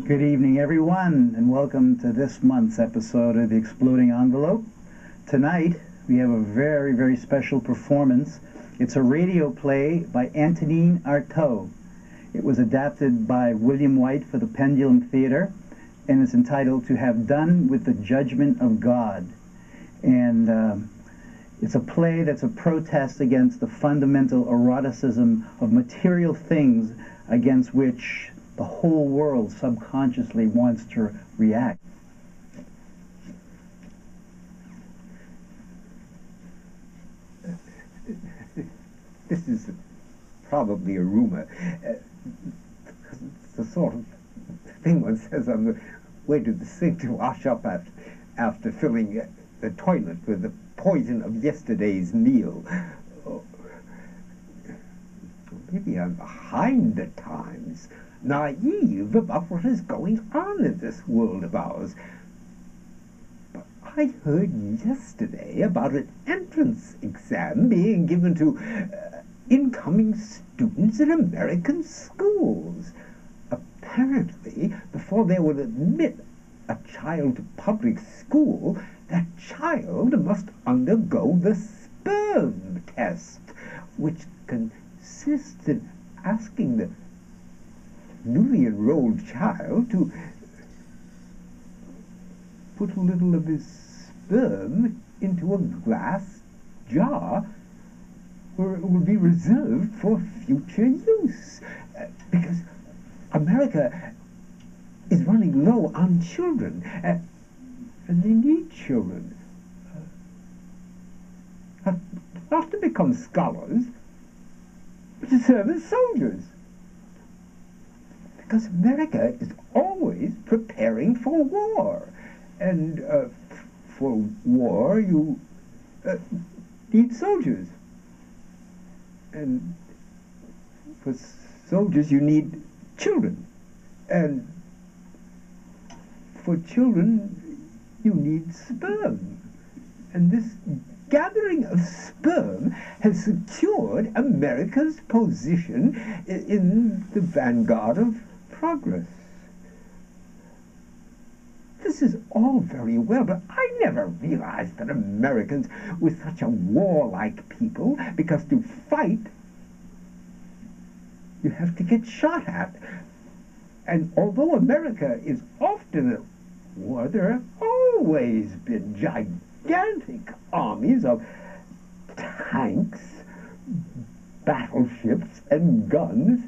Good evening, everyone, and welcome to this month's episode of The Exploding Envelope. Tonight, we have a very, very special performance. It's a radio play by Antonin Artaud. It was adapted by William White for the Pendulum Theater, and it's entitled To Have Done with the Judgment of God. And it's a play that's a protest against the fundamental eroticism of material things against which the whole world subconsciously wants to react. This is probably a rumor. It's the sort of thing one says on the way to the sink to wash up after filling the toilet with the poison of yesterday's meal. Maybe I'm behind the times, naive about what is going on in this world of ours. But I heard yesterday about an entrance exam being given to incoming students in American schools. Apparently, before they will admit a child to public school, that child must undergo the sperm test, which consists in asking the newly enrolled child to put a little of his sperm into a glass jar where it will be reserved for future use. Because America is running low on children, and they need children. Not to become scholars, but to serve as soldiers. Because America is always preparing for war. And for war, you need soldiers. And for soldiers, you need children. And for children, you need sperm. And this gathering of sperm has secured America's position in the vanguard of progress. This is all very well, but I never realized that Americans were such a warlike people, because to fight, you have to get shot at. And although America is often at war, there have always been gigantic armies of tanks, battleships, and guns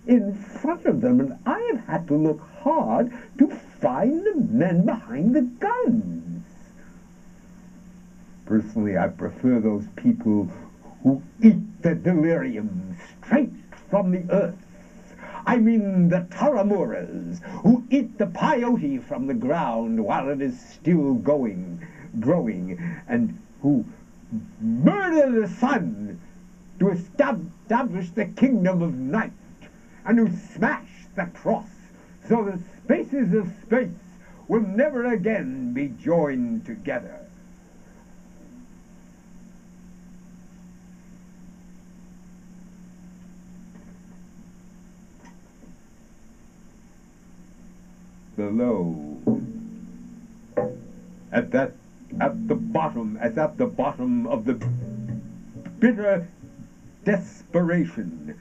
in front of them, and I have had to look hard to find the men behind the guns. Personally, I prefer those people who eat the delirium straight from the earth. I mean the Taramuras, who eat the peyote from the ground while it is still growing, and who murder the sun to establish the kingdom of night, and who smash the cross so the spaces of space will never again be joined together. Below, at the bottom of the bitter desperation,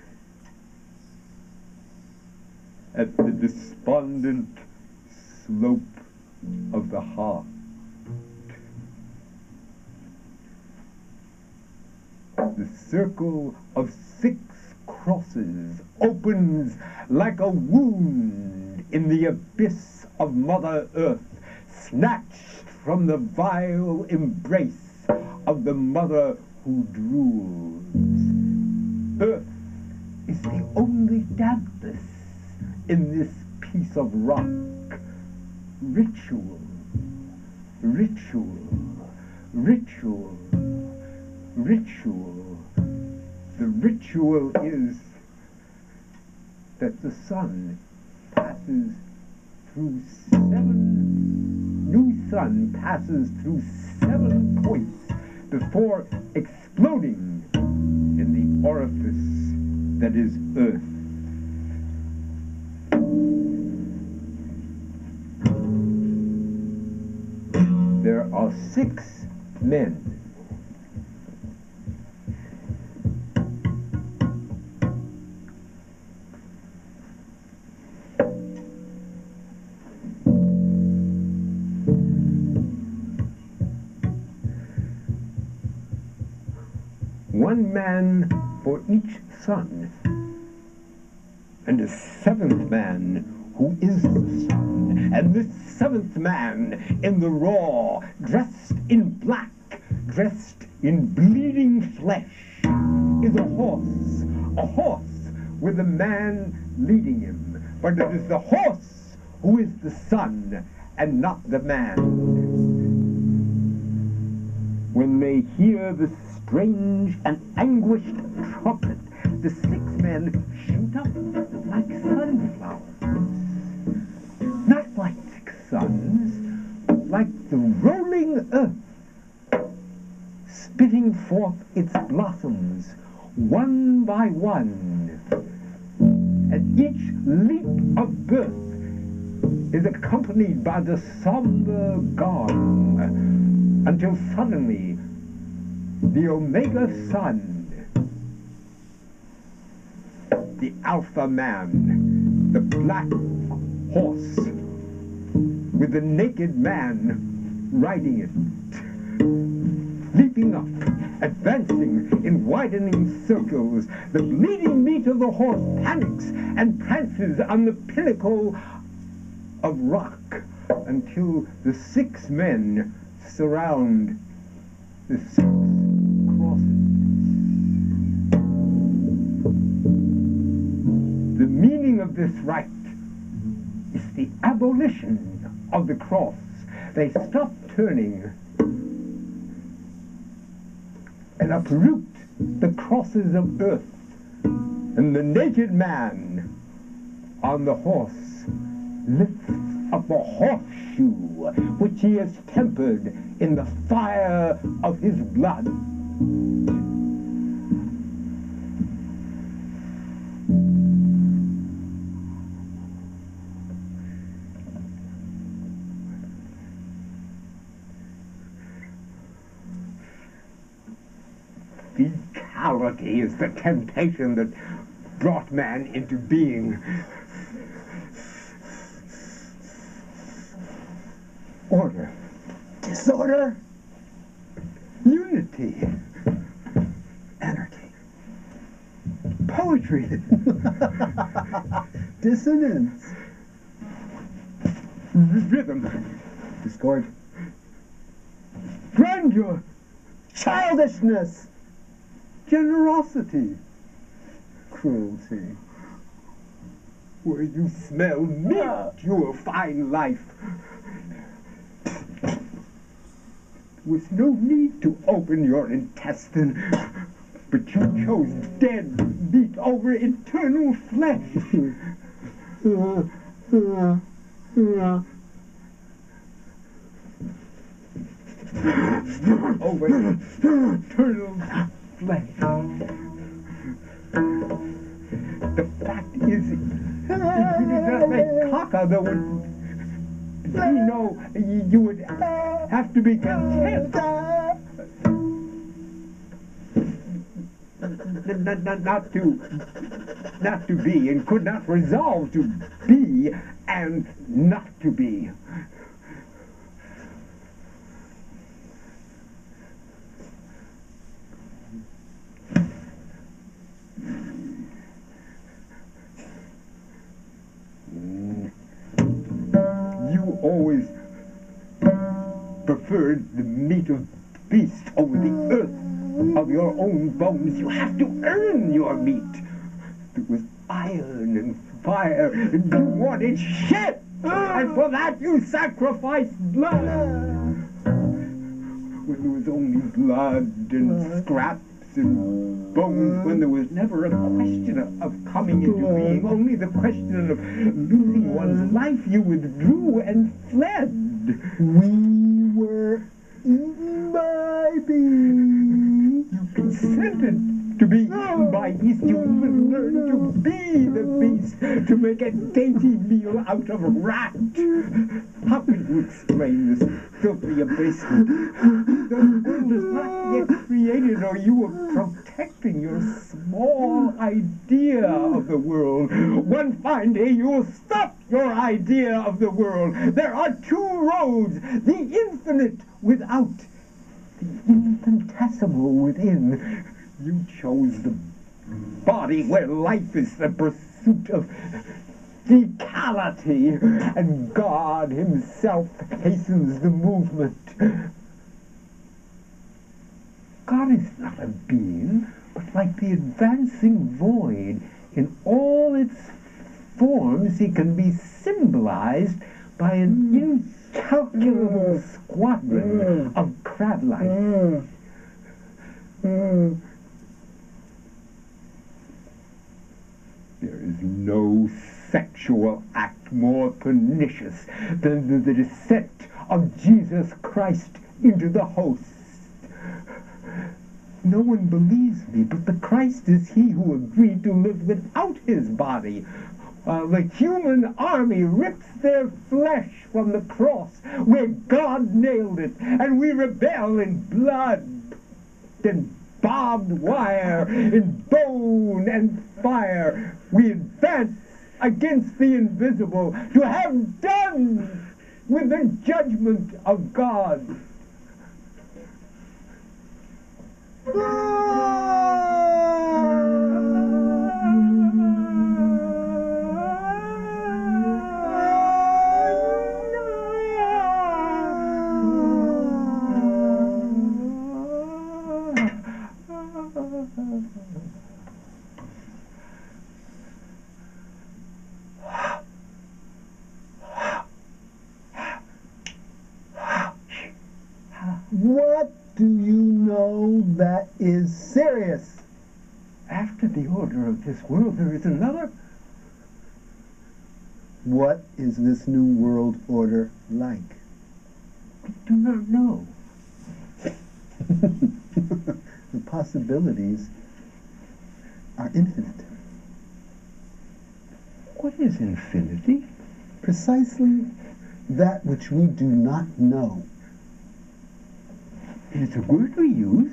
at the despondent slope of the heart, the circle of 6 crosses opens like a wound in the abyss of Mother Earth, snatched from the vile embrace of the mother who drools. Earth is the only dampness in this piece of rock. Ritual, ritual, ritual, ritual. The ritual is that the sun passes through 7, new sun passes through 7 points before exploding in the orifice that is Earth. are 6 men. One man for each son, and a 7th man who is the Son. And this 7th man in the raw, dressed in black, dressed in bleeding flesh, is a horse with a man leading him. But it is the horse who is the Son and not the man. When they hear the strange and anguished trumpet, the 6 men shoot up like sunflowers. Not like 6 suns, but like the rolling earth, spitting forth its blossoms one by one. And each leap of birth is accompanied by the somber gong, until suddenly the Omega Sun, the Alpha Man, the black horse, with the naked man riding it, leaping up, advancing in widening circles. The bleeding meat of the horse panics and prances on the pinnacle of rock until the 6 men surround the 6 crosses. The meaning of this rite is the abolition of the cross. They stop turning and uproot the crosses of earth, and the naked man on the horse lifts up a horseshoe which he has tempered in the fire of his blood. Bestiality is the temptation that brought man into being. Order. Disorder. Unity. Anarchy. Poetry. Dissonance. Rhythm. Discord. Grandeur. Childishness. Generosity. Cruelty. Where you smell meat, you will find life. With no need to open your intestine, but you chose dead meat over eternal flesh. Over eternal flesh. The fact is, if you did not make caca, there would be no, you would have to be content. Not to be, and could not resolve to be and not to be. You always preferred the meat of beast over the earth of your own bones. You have to earn your meat. It was iron and fire, and you wanted shit, and for that you sacrificed blood. When there was only blood and scraps and bones, when there was never a question of coming into being, only the question of losing one's life, you withdrew and fled. We were eaten by bees. You consented to be eaten by beasts. You will learn to be the beast, to make a dainty meal out of rat. How can you explain this filthy abasement? The world is not yet created, or you are protecting your small idea of the world. One fine day you will stop your idea of the world. There are two roads, the infinite without, the infinitesimal within. You chose the body where life is the pursuit of fecality, and God himself hastens the movement. God is not a being, but like the advancing void, in all its forms he can be symbolized by an incalculable squadron of crab-life. There is no sexual act more pernicious than the descent of Jesus Christ into the host. No one believes me, but the Christ is he who agreed to live without his body, while the human army rips their flesh from the cross where God nailed it, and we rebel in blood, in barbed wire, in bone and fire. We advance against the invisible to have done with the judgment of God. What do you know that is serious? After the order of this world, there is another. What is this new world order like? We do not know. The possibilities are infinite. What is infinity? Precisely that which we do not know. It's a word we use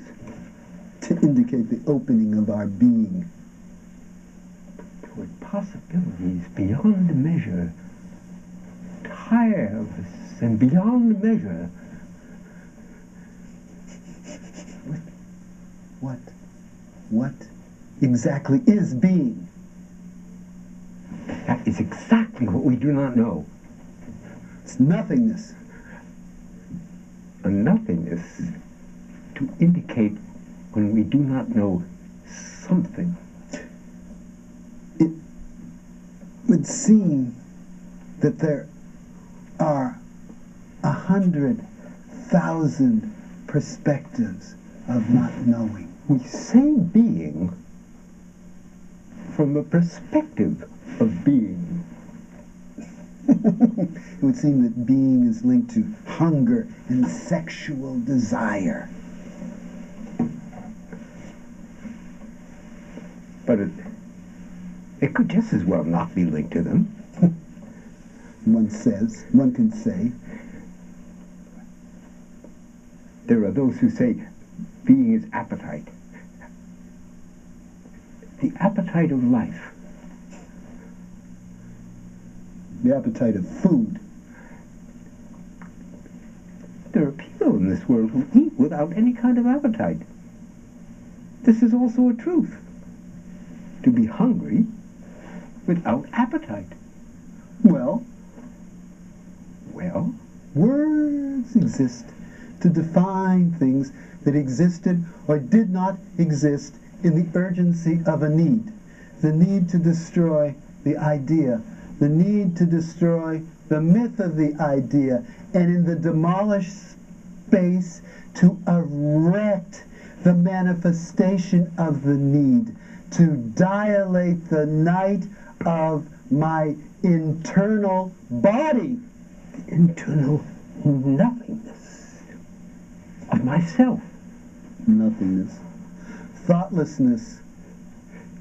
to indicate the opening of our being toward possibilities beyond measure, tireless and beyond measure. What exactly is being? That is exactly what we do not know. It's nothingness. A nothingness to indicate when we do not know something. It would seem that there are 100,000 perspectives of not knowing. We say being from the perspective of being. It would seem that being is linked to hunger and sexual desire. But it could just as well not be linked to them. One can say. There are those who say being is appetite. The appetite of life. The appetite of food. There are people in this world who eat without any kind of appetite. This is also a truth. To be hungry without appetite. Well, Well, words exist to define things that existed or did not exist in the urgency of a need. The need to destroy the idea. The need to destroy the myth of the idea. And in the demolished space to erect the manifestation of the need. To dilate the night of my internal body. the internal nothingness of myself. Nothingness. Thoughtlessness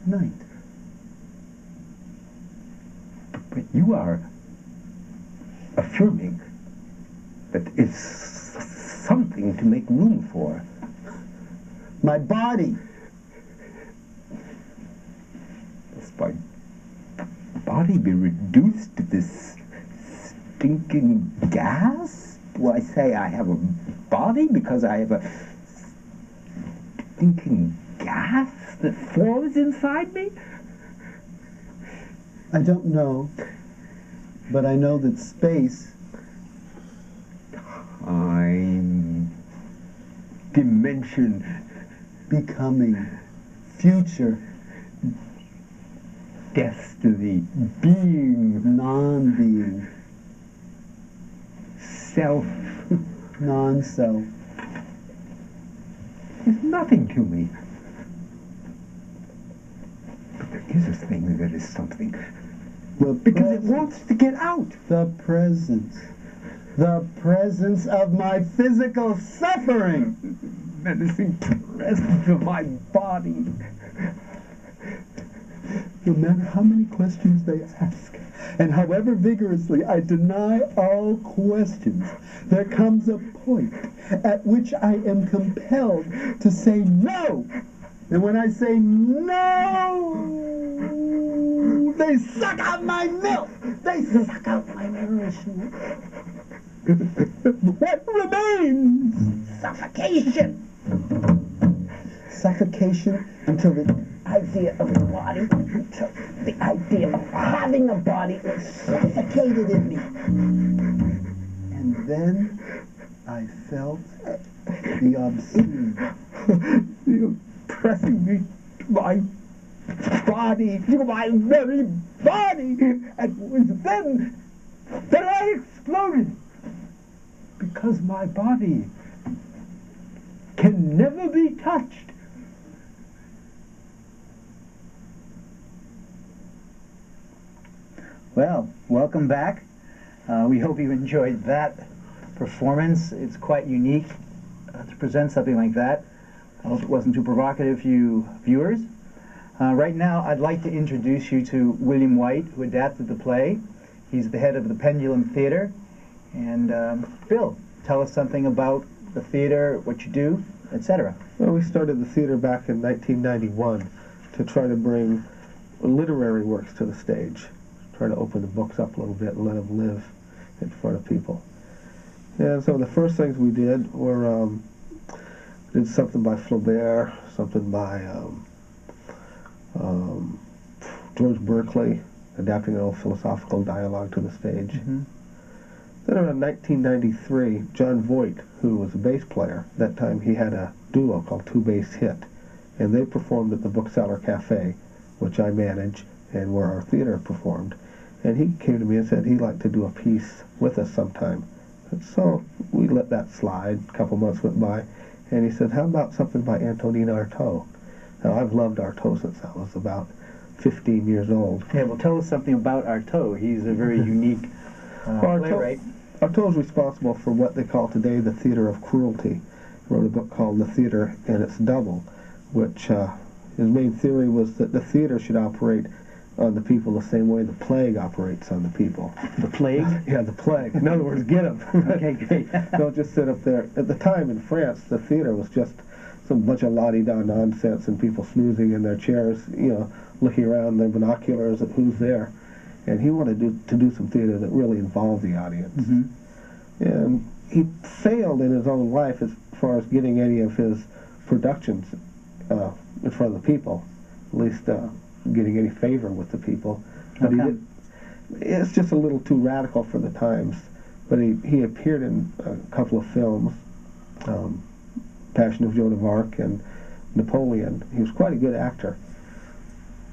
night. But you are affirming that it's something to make room for. My body. Does my body be reduced to this stinking gas? Do I say I have a body because I have a stinking gas that forms inside me? I don't know, but I know that space, time, dimension, becoming, future, destiny, being, non-being, self, non-self, is nothing to me. But there is a thing that is something. Because it wants to get out. the presence of my physical suffering. Menacing presence of my body. No matter how many questions they ask, and however vigorously I deny all questions, there comes a point at which I am compelled to say no. And when I say no, they suck out my milk. They suck out my nourishment. What remains? Suffocation. Suffocation until the idea of a body, until the idea of having a body is suffocated in me. And then I felt the obscene. You're pressing me to my body, to my very body, and it was then that I exploded. Because my body can never be touched. Well, welcome back. We hope you enjoyed that performance. It's quite unique to present something like that. I hope it wasn't too provocative for you viewers. Right now, I'd like to introduce you to William White, who adapted the play. He's the head of the Pendulum Theater. And Bill, tell us something about the theater, what you do, etc. Well, we started the theater back in 1991 to try to bring literary works to the stage. Try to open the books up a little bit and let them live in front of people. And so the first things we did were did something by Flaubert, something by George Berkeley, adapting an old philosophical dialogue to the stage. Mm-hmm. Then around 1993, John Voigt, who was a bass player, that time he had a duo called Two Bass Hit, and they performed at the Bookseller Cafe, which I manage, and where our theater performed. And he came to me and said he'd like to do a piece with us sometime. And so we let that slide. A couple months went by, and he said, how about something by Antonin Artaud? Now, I've loved Artaud since I was about 15 years old. Yeah, well, tell us something about Artaud. He's a very unique playwright. Artaud's responsible for what they call today the theater of cruelty. He wrote a book called The Theater and Its Double, which his main theory was that the theater should operate on the people the same way the plague operates on the people. The plague? Yeah, the plague. In other words, get them. Okay, great. Don't just sit up there. At the time in France, the theater was just some bunch of la-di-da nonsense and people snoozing in their chairs, you know, looking around their binoculars at who's there. And he wanted to do some theater that really involved the audience. Mm-hmm. And he failed in his own life as far as getting any of his productions in front of the people, at least getting any favor with the people. But he did. It's just a little too radical for the times. But he appeared in a couple of films, Passion of Joan of Arc and Napoleon. He was quite a good actor.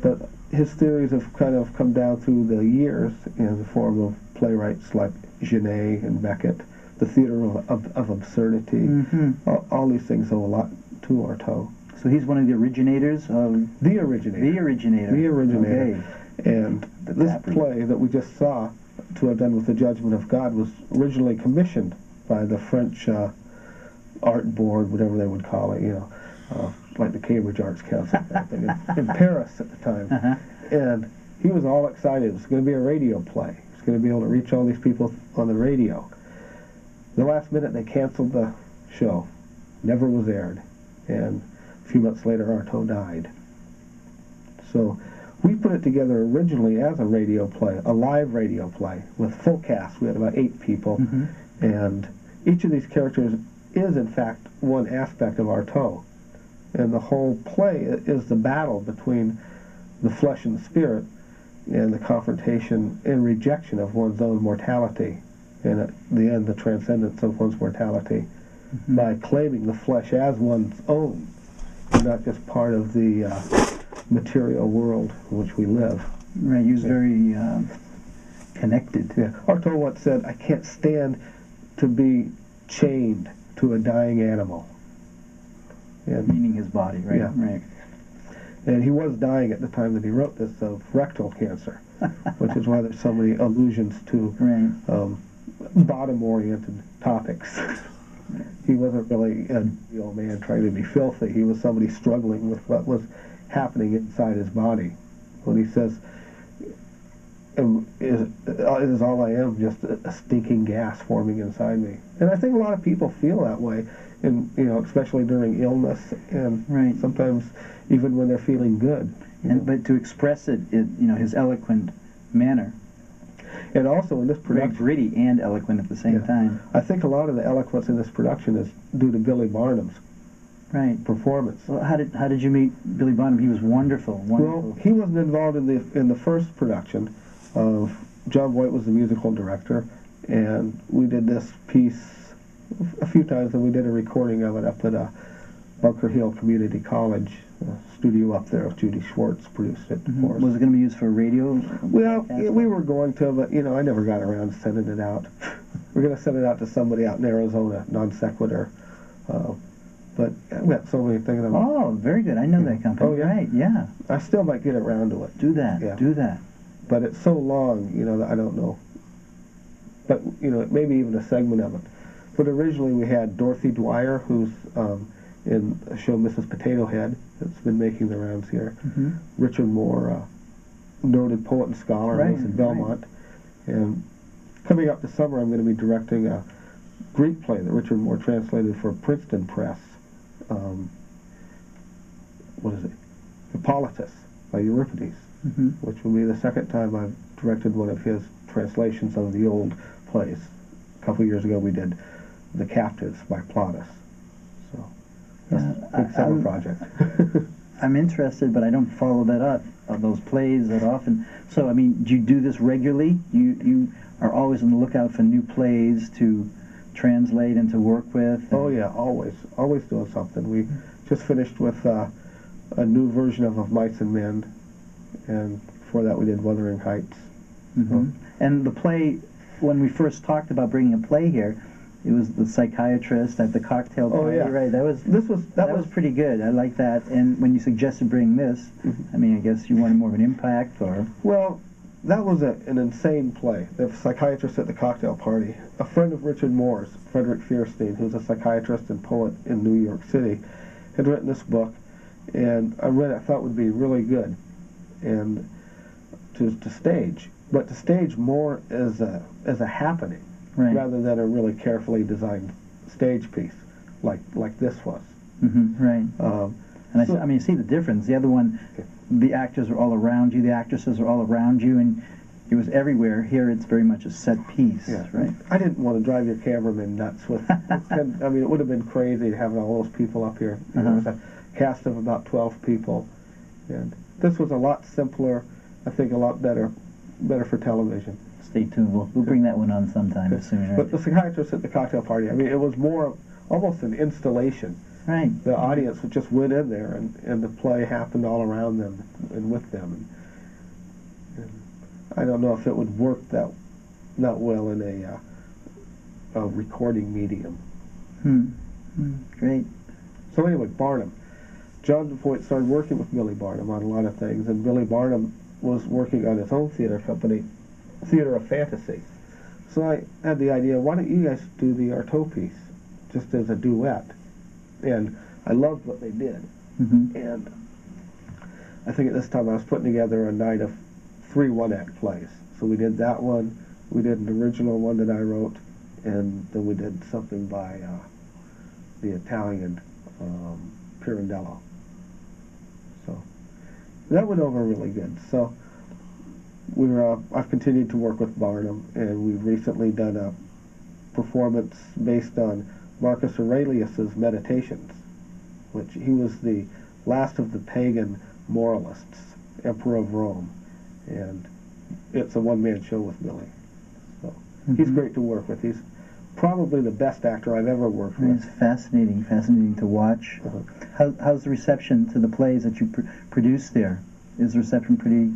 But his theories have kind of come down through the years in the form of playwrights like Genet and Beckett, the theater of absurdity. Mm-hmm. All these things owe a lot to Artaud. So he's one of the originators of... The originator. The originator. The originator. Okay. And this play that we just saw, To Have Done with the Judgment of God, was originally commissioned by the French art board, whatever they would call it, you know, like the Cambridge Arts Council kind of thing, in Paris at the time. Uh-huh. And he was all excited. It was going to be a radio play. He was going to be able to reach all these people on the radio. The last minute, they canceled the show. Never was aired. And a few months later, Artaud died. So we put it together originally as a radio play, a live radio play, with full cast. We had about 8 people. Mm-hmm. And each of these characters is, in fact, one aspect of Artaud. And the whole play is the battle between the flesh and the spirit, and the confrontation and rejection of one's own mortality, and at the end, the transcendence of one's mortality, Mm-hmm. by claiming the flesh as one's own, and not just part of the material world in which we live. Right, he was very connected. Yeah. Artaud once said, "I can't stand to be chained to a dying animal." And, Meaning his body, right? Yeah. Right. and he was dying at the time that he wrote this of rectal cancer, which is why there's so many allusions to Right. bottom-oriented topics. He wasn't really an old man trying to be filthy. He was somebody struggling with what was happening inside his body. When he says, it is all I am, just a stinking gas forming inside me. And I think a lot of people feel that way, and especially during illness, and Right. sometimes even when they're feeling good. But to express it, his eloquent manner, And also in this very production, gritty and eloquent at the same Yeah. time. I think a lot of the eloquence in this production is due to Billy Barnum's Right. performance. Well, how did you meet Billy Barnum? He was wonderful. Wonderful. Well, he wasn't involved in the first production. John Voigt was the musical director, and we did this piece a few times, and we did a recording of it up at Bunker Hill Community College studio up there. Judy Schwartz produced it for us. Was it going to be used for radio? Well, broadcast? we were going to, but I never got around to sending it out. We're going to send it out to somebody out in Arizona, non sequitur. But we got so many things. Oh, very good. I know that company. Oh, yeah? Right, yeah. I still might get around to it. Do that. Yeah. Do that. But it's so long, that I don't know. But, maybe even a segment of it. But originally we had Dorothy Dwyer, who's in a show Mrs. Potato Head, that's been making the rounds here. Mm-hmm. Richard Moore, noted poet and scholar, Right, lives in Belmont. And coming up this summer, I'm going to be directing a Greek play that Richard Moore translated for Princeton Press. What is it? Hippolytus by Euripides, Mm-hmm. which will be the second time I've directed one of his translations of the old plays. A couple of years ago we did The Captives by Plautus. So that's a big summer project. I'm interested, but I don't follow that up, those plays that often. So, do you do this regularly? You are always on the lookout for new plays to translate and to work with? Oh yeah, always doing something. We just finished with a new version of Mice and Men, and before that we did Wuthering Heights. Mm-hmm. And the play, when we first talked about bringing a play here, it was the psychiatrist at the cocktail party. Oh, yeah. Right. That was pretty good. I like that. And when you suggested bringing this, Mhm. I guess you wanted more of an impact, or Well, that was an insane play. The psychiatrist at the cocktail party. A friend of Richard Moore's, Frederick Fierstein, who's a psychiatrist and poet in New York City, had written this book, and I read it. I thought it would be really good, and to stage, but to stage more as a happening, right. rather than a really carefully designed stage piece, like this was. Mm-hmm. Right. And So- you see the difference. The other one, Okay. the actors are all around you, the actresses are all around you, and it was everywhere. Here, it's very much a set piece. Yeah, Right. I didn't want to drive your cameraman nuts with. It would have been crazy having all those people up here. It was a cast of about 12 people, and this was a lot simpler. I think a lot better for television. Stay tuned. We'll bring that one on sometime soon. But the psychiatrist at the cocktail party, it was more almost an installation. Right. The audience just went in there, and the play happened all around them and with them. And I don't know if it would work that well in a recording medium. Great. So anyway, Barnum. John Voigt started working with Billy Barnum on a lot of things, and Billy Barnum was working on his own theater company, Theater of Fantasy. So I had the idea, why don't you guys do the Artaud piece, just as a duet? And I loved what they did. Mm-hmm. And I think at this time I was putting together a night of 3 one-act plays. So we did that one, we did an original one that I wrote, and then we did something by the Italian Pirandello. So that went over really good. So I've continued to work with Barnum, and we've recently done a performance based on Marcus Aurelius's Meditations, which he was the last of the pagan moralists, emperor of Rome, and it's a one-man show with Billy. So he's great to work with. He's probably the best actor I've ever worked with. It's fascinating to watch. How's the reception to the plays that you produce there? Is the reception pretty...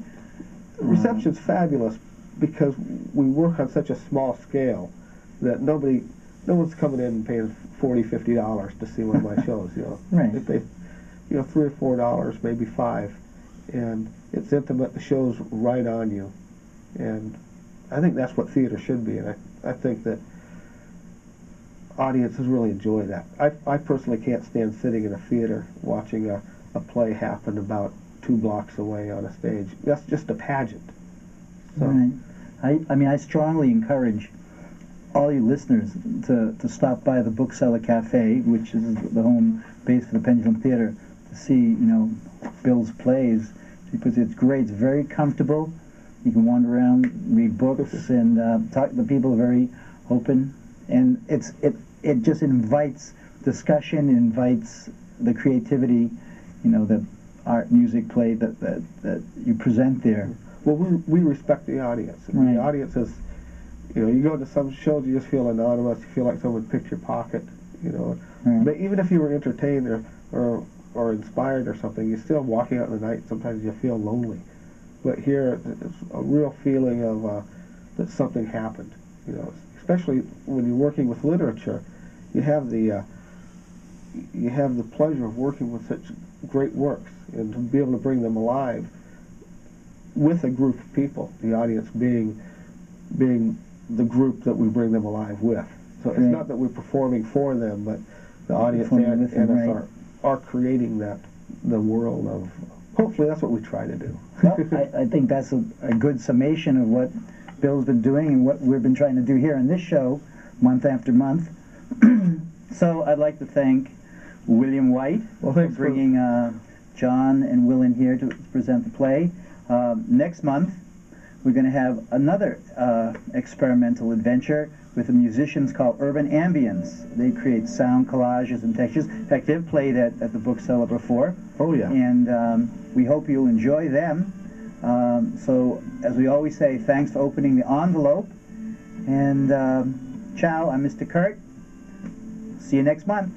The reception's fabulous because we work on such a small scale that no one's coming in and paying $40, $50 to see one of my shows. Right. If they, $3 or $4, maybe $5, and it's intimate. The show's right on you, and I think that's what theater should be. And I think that audiences really enjoy that. I personally can't stand sitting in a theater watching a play happen about 2 blocks away on a stage. That's just a pageant. So. Right. I strongly encourage all you listeners to stop by the Bookseller Cafe, which is the home base for the Pendulum Theater, to see Bill's plays, because it's great. It's very comfortable. You can wander around, read books, and talk. The people are very open, and it just invites discussion, invites the creativity, the art, music, play that you present there. Well, we respect the audience. Right. The audience is, you go to some shows, you just feel anonymous. You feel like someone picked your pocket. Right. But even if you were entertained or inspired or something, you're still walking out in the night. Sometimes you feel lonely. But here, it's a real feeling of that something happened. Especially when you're working with literature, you have the pleasure of working with such great works and to be able to bring them alive with a group of people. The audience being the group that we bring them alive with. So it's not that we're performing for them, but the audience and us are creating the world of. Hopefully, that's what we try to do. Well, I think that's a good summation of what Bill's been doing and what we've been trying to do here on this show, month after month. So I'd like to thank William White for bringing John and Will in here to present the play. Next month, we're going to have another experimental adventure with the musicians called Urban Ambience. They create sound collages and textures. In fact, they've played at the Bookseller before. Oh, yeah. And we hope you'll enjoy them. So, as we always say, thanks for opening the envelope. And ciao, I'm Mr. Curt. See you next month.